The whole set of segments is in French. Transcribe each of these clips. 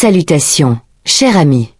Salutations, chers amis.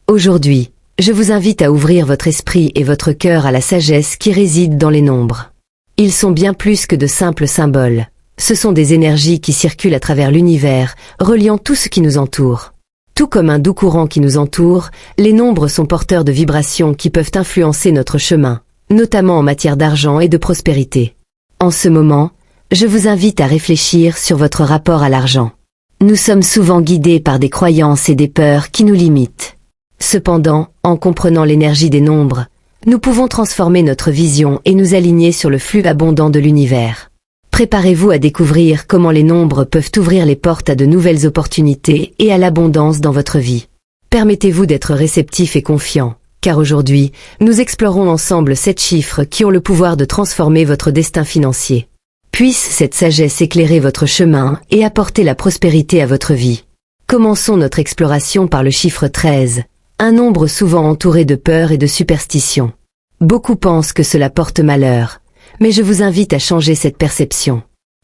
Aujourd'hui, je vous invite à ouvrir votre esprit et votre cœur à la sagesse qui réside dans les nombres. Ils sont bien plus que de simples symboles. Ce sont des énergies qui circulent à travers l'univers, reliant tout ce qui nous entoure. Tout comme un doux courant qui nous entoure, les nombres sont porteurs de vibrations qui peuvent influencer notre chemin, notamment en matière d'argent et de prospérité. En ce moment, je vous invite à réfléchir sur votre rapport à l'argent. Nous sommes souvent guidés par des croyances et des peurs qui nous limitent. Cependant, en comprenant l'énergie des nombres, nous pouvons transformer notre vision et nous aligner sur le flux abondant de l'univers. Préparez-vous à découvrir comment les nombres peuvent ouvrir les portes à de nouvelles opportunités et à l'abondance dans votre vie. Permettez-vous d'être réceptif et confiant, car aujourd'hui, nous explorons ensemble 7 chiffres qui ont le pouvoir de transformer votre destin financier. Puisse cette sagesse éclairer votre chemin et apporter la prospérité à votre vie. Commençons notre exploration par le chiffre 13, un nombre souvent entouré de peur et de superstition. Beaucoup pensent que cela porte malheur, mais je vous invite à changer cette perception.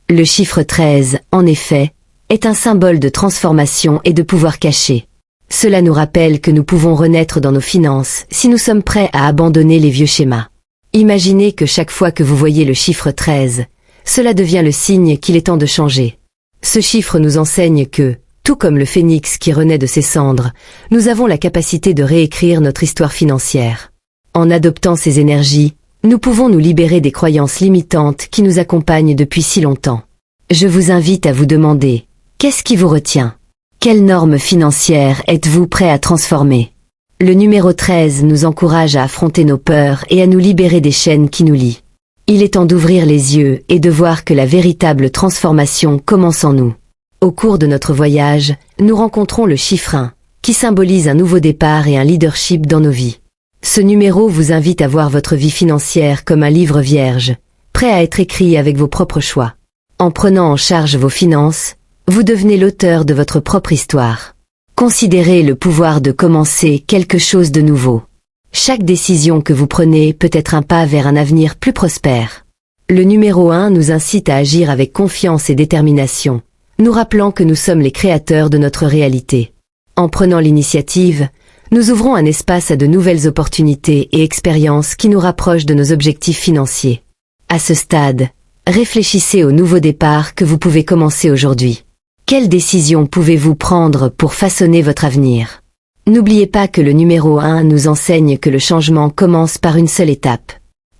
Le chiffre 13, en effet, est un symbole de transformation et de pouvoir caché. Cela nous rappelle que nous pouvons renaître dans nos finances si nous sommes prêts à abandonner les vieux schémas. Imaginez que chaque fois que vous voyez le chiffre 13, cela devient le signe qu'il est temps de changer. Ce chiffre nous enseigne que, tout comme le phénix qui renaît de ses cendres, nous avons la capacité de réécrire notre histoire financière. En adoptant ces énergies, nous pouvons nous libérer des croyances limitantes qui nous accompagnent depuis si longtemps. Je vous invite à vous demander, qu'est-ce qui vous retient? Quelles normes financières êtes-vous prêt à transformer? Le numéro 13 nous encourage à affronter nos peurs et à nous libérer des chaînes qui nous lient. Il est temps d'ouvrir les yeux et de voir que la véritable transformation commence en nous. Au cours de notre voyage, nous rencontrons le chiffre 1, qui symbolise un nouveau départ et un leadership dans nos vies. Ce numéro vous invite à voir votre vie financière comme un livre vierge, prêt à être écrit avec vos propres choix. En prenant en charge vos finances, vous devenez l'auteur de votre propre histoire. Considérez le pouvoir de commencer quelque chose de nouveau. Chaque décision que vous prenez peut être un pas vers un avenir plus prospère. Le numéro 1 nous incite à agir avec confiance et détermination, nous rappelant que nous sommes les créateurs de notre réalité. En prenant l'initiative, nous ouvrons un espace à de nouvelles opportunités et expériences qui nous rapprochent de nos objectifs financiers. À ce stade, réfléchissez au nouveau départ que vous pouvez commencer aujourd'hui. Quelles décisions pouvez-vous prendre pour façonner votre avenir? N'oubliez pas que le numéro 1 nous enseigne que le changement commence par une seule étape.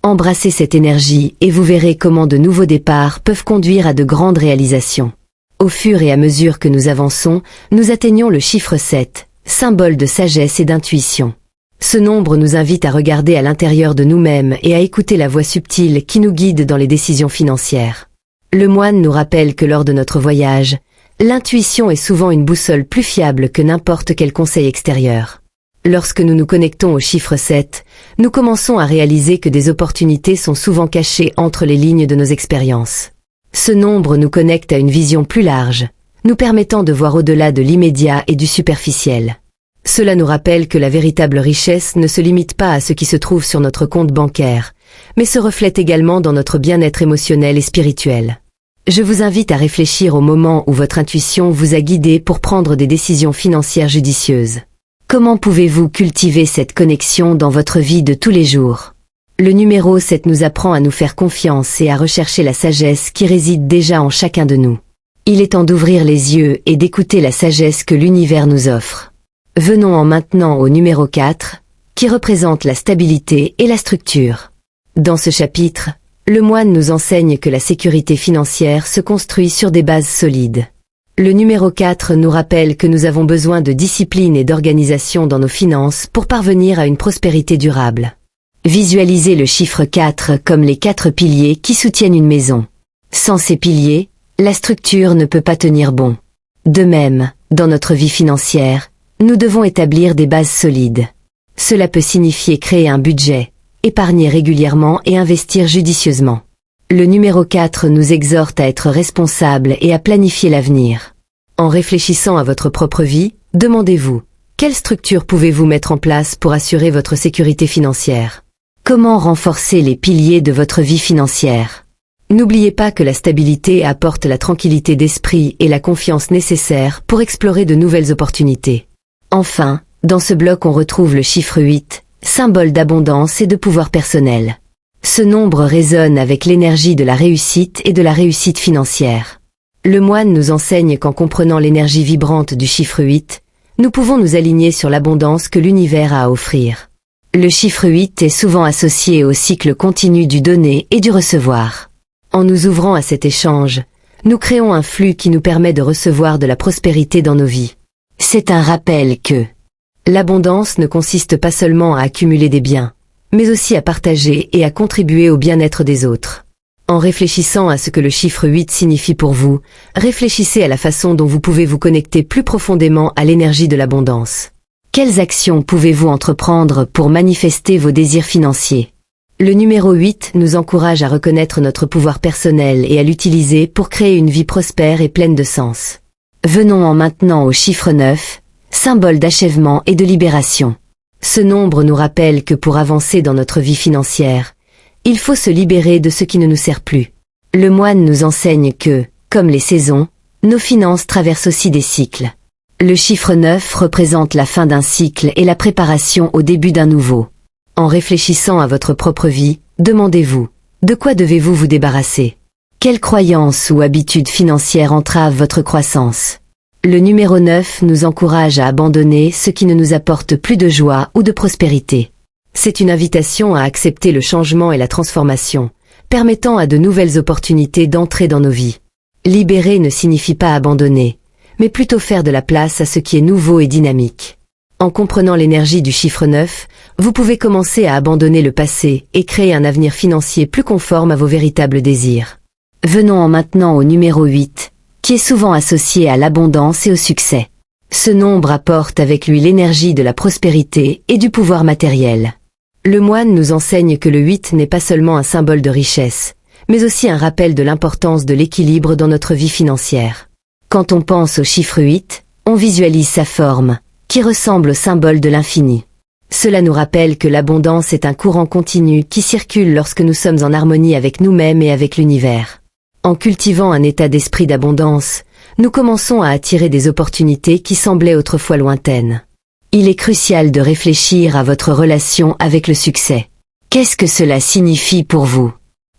Embrassez cette énergie et vous verrez comment de nouveaux départs peuvent conduire à de grandes réalisations. Au fur et à mesure que nous avançons, nous atteignons le chiffre 7, symbole de sagesse et d'intuition. Ce nombre nous invite à regarder à l'intérieur de nous-mêmes et à écouter la voix subtile qui nous guide dans les décisions financières. Le moine nous rappelle que lors de notre voyage, l'intuition est souvent une boussole plus fiable que n'importe quel conseil extérieur. Lorsque nous nous connectons au chiffre 7, nous commençons à réaliser que des opportunités sont souvent cachées entre les lignes de nos expériences. Ce nombre nous connecte à une vision plus large, nous permettant de voir au-delà de l'immédiat et du superficiel. Cela nous rappelle que la véritable richesse ne se limite pas à ce qui se trouve sur notre compte bancaire, mais se reflète également dans notre bien-être émotionnel et spirituel. Je vous invite à réfléchir au moment où votre intuition vous a guidé pour prendre des décisions financières judicieuses. Comment pouvez-vous cultiver cette connexion dans votre vie de tous les jours? Le numéro 7 nous apprend à nous faire confiance et à rechercher la sagesse qui réside déjà en chacun de nous. Il est temps d'ouvrir les yeux et d'écouter la sagesse que l'univers nous offre. Venons maintenant au numéro 4, qui représente la stabilité et la structure. Dans ce chapitre, le moine nous enseigne que la sécurité financière se construit sur des bases solides. Le numéro 4 nous rappelle que nous avons besoin de discipline et d'organisation dans nos finances pour parvenir à une prospérité durable. Visualisez le chiffre 4 comme les 4 piliers qui soutiennent une maison. Sans ces piliers, la structure ne peut pas tenir bon. De même, dans notre vie financière, nous devons établir des bases solides. Cela peut signifier créer un budget, épargner régulièrement et investir judicieusement. Le numéro 4 nous exhorte à être responsables et à planifier l'avenir. En réfléchissant à votre propre vie, demandez-vous, quelle structure pouvez-vous mettre en place pour assurer votre sécurité financière? Comment renforcer les piliers de votre vie financière? N'oubliez pas que la stabilité apporte la tranquillité d'esprit et la confiance nécessaire pour explorer de nouvelles opportunités. Enfin, dans ce bloc on retrouve le chiffre 8, symbole d'abondance et de pouvoir personnel. Ce nombre résonne avec l'énergie de la réussite et de la réussite financière. Le moine nous enseigne qu'en comprenant l'énergie vibrante du chiffre 8, nous pouvons nous aligner sur l'abondance que l'univers a à offrir. Le chiffre 8 est souvent associé au cycle continu du donner et du recevoir. En nous ouvrant à cet échange, nous créons un flux qui nous permet de recevoir de la prospérité dans nos vies. C'est un rappel que l'abondance ne consiste pas seulement à accumuler des biens, mais aussi à partager et à contribuer au bien-être des autres. En réfléchissant à ce que le chiffre 8 signifie pour vous, réfléchissez à la façon dont vous pouvez vous connecter plus profondément à l'énergie de l'abondance. Quelles actions pouvez-vous entreprendre pour manifester vos désirs financiers? Le numéro 8 nous encourage à reconnaître notre pouvoir personnel et à l'utiliser pour créer une vie prospère et pleine de sens. Venons maintenant au chiffre 9, symbole d'achèvement et de libération. Ce nombre nous rappelle que pour avancer dans notre vie financière, il faut se libérer de ce qui ne nous sert plus. Le moine nous enseigne que, comme les saisons, nos finances traversent aussi des cycles. Le chiffre 9 représente la fin d'un cycle et la préparation au début d'un nouveau. En réfléchissant à votre propre vie, demandez-vous, de quoi devez-vous vous débarrasser? Quelles croyances ou habitudes financières entravent votre croissance? Le numéro 9 nous encourage à abandonner ce qui ne nous apporte plus de joie ou de prospérité. C'est une invitation à accepter le changement et la transformation, permettant à de nouvelles opportunités d'entrer dans nos vies. Libérer ne signifie pas abandonner, mais plutôt faire de la place à ce qui est nouveau et dynamique. En comprenant l'énergie du chiffre 9, vous pouvez commencer à abandonner le passé et créer un avenir financier plus conforme à vos véritables désirs. Venons maintenant au numéro 8, qui est souvent associé à l'abondance et au succès. Ce nombre apporte avec lui l'énergie de la prospérité et du pouvoir matériel. Le moine nous enseigne que le 8 n'est pas seulement un symbole de richesse, mais aussi un rappel de l'importance de l'équilibre dans notre vie financière. Quand on pense au chiffre 8, on visualise sa forme, qui ressemble au symbole de l'infini. Cela nous rappelle que l'abondance est un courant continu qui circule lorsque nous sommes en harmonie avec nous-mêmes et avec l'univers. En cultivant un état d'esprit d'abondance, nous commençons à attirer des opportunités qui semblaient autrefois lointaines. Il est crucial de réfléchir à votre relation avec le succès. Qu'est-ce que cela signifie pour vous?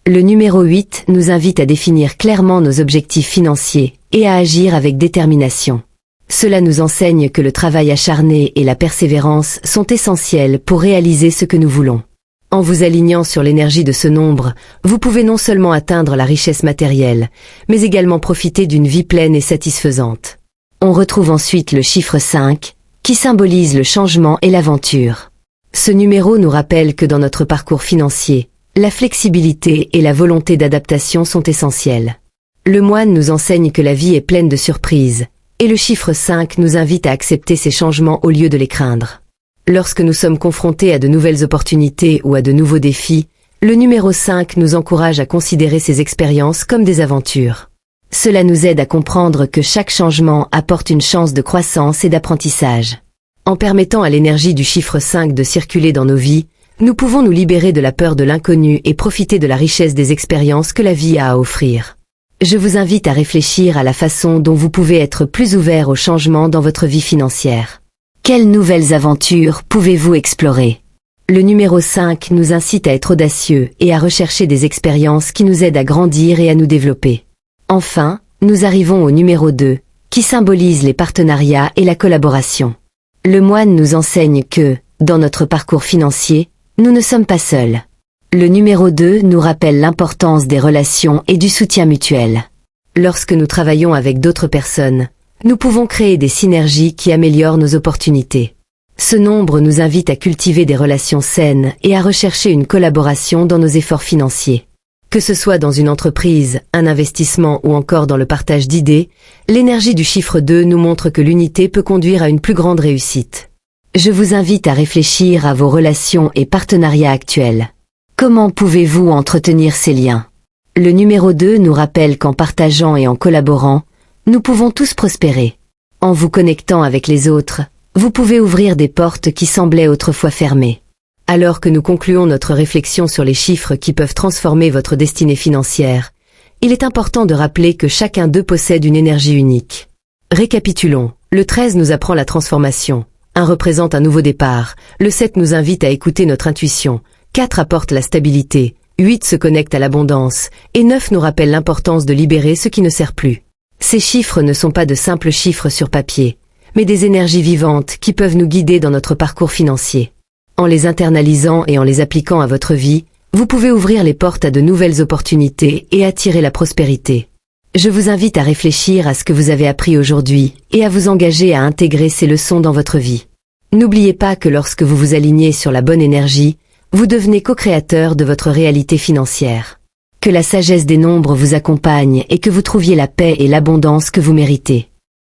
Le numéro 8 nous invite à définir clairement nos objectifs financiers et à agir avec détermination. Cela nous enseigne que le travail acharné et la persévérance sont essentiels pour réaliser ce que nous voulons. En vous alignant sur l'énergie de ce nombre, vous pouvez non seulement atteindre la richesse matérielle, mais également profiter d'une vie pleine et satisfaisante. On retrouve ensuite le chiffre 5, qui symbolise le changement et l'aventure. Ce numéro nous rappelle que dans notre parcours financier, la flexibilité et la volonté d'adaptation sont essentielles. Le moine nous enseigne que la vie est pleine de surprises, et le chiffre 5 nous invite à accepter ces changements au lieu de les craindre. Lorsque nous sommes confrontés à de nouvelles opportunités ou à de nouveaux défis, le numéro 5 nous encourage à considérer ces expériences comme des aventures. Cela nous aide à comprendre que chaque changement apporte une chance de croissance et d'apprentissage. En permettant à l'énergie du chiffre 5 de circuler dans nos vies, nous pouvons nous libérer de la peur de l'inconnu et profiter de la richesse des expériences que la vie a à offrir. Je vous invite à réfléchir à la façon dont vous pouvez être plus ouvert au changement dans votre vie financière. Quelles nouvelles aventures pouvez-vous explorer? Le numéro 5 nous incite à être audacieux et à rechercher des expériences qui nous aident à grandir et à nous développer. Enfin, nous arrivons au numéro 2, qui symbolise les partenariats et la collaboration. Le moine nous enseigne que, dans notre parcours financier, nous ne sommes pas seuls. Le numéro 2 nous rappelle l'importance des relations et du soutien mutuel. Lorsque nous travaillons avec d'autres personnes, nous pouvons créer des synergies qui améliorent nos opportunités. Ce nombre nous invite à cultiver des relations saines et à rechercher une collaboration dans nos efforts financiers. Que ce soit dans une entreprise, un investissement ou encore dans le partage d'idées, l'énergie du chiffre 2 nous montre que l'unité peut conduire à une plus grande réussite. Je vous invite à réfléchir à vos relations et partenariats actuels. Comment pouvez-vous entretenir ces liens? Le numéro 2 nous rappelle qu'en partageant et en collaborant, nous pouvons tous prospérer. En vous connectant avec les autres, vous pouvez ouvrir des portes qui semblaient autrefois fermées. Alors que nous concluons notre réflexion sur les chiffres qui peuvent transformer votre destinée financière, il est important de rappeler que chacun d'eux possède une énergie unique. Récapitulons. Le 13 nous apprend la transformation. 1 représente un nouveau départ. Le 7 nous invite à écouter notre intuition. 4 apporte la stabilité. 8 se connecte à l'abondance. Et 9 nous rappelle l'importance de libérer ce qui ne sert plus. Ces chiffres ne sont pas de simples chiffres sur papier, mais des énergies vivantes qui peuvent nous guider dans notre parcours financier. En les internalisant et en les appliquant à votre vie, vous pouvez ouvrir les portes à de nouvelles opportunités et attirer la prospérité. Je vous invite à réfléchir à ce que vous avez appris aujourd'hui et à vous engager à intégrer ces leçons dans votre vie. N'oubliez pas que lorsque vous vous alignez sur la bonne énergie, vous devenez co-créateur de votre réalité financière. Que la sagesse des nombres vous accompagne et que vous trouviez la paix et l'abondance que vous méritez.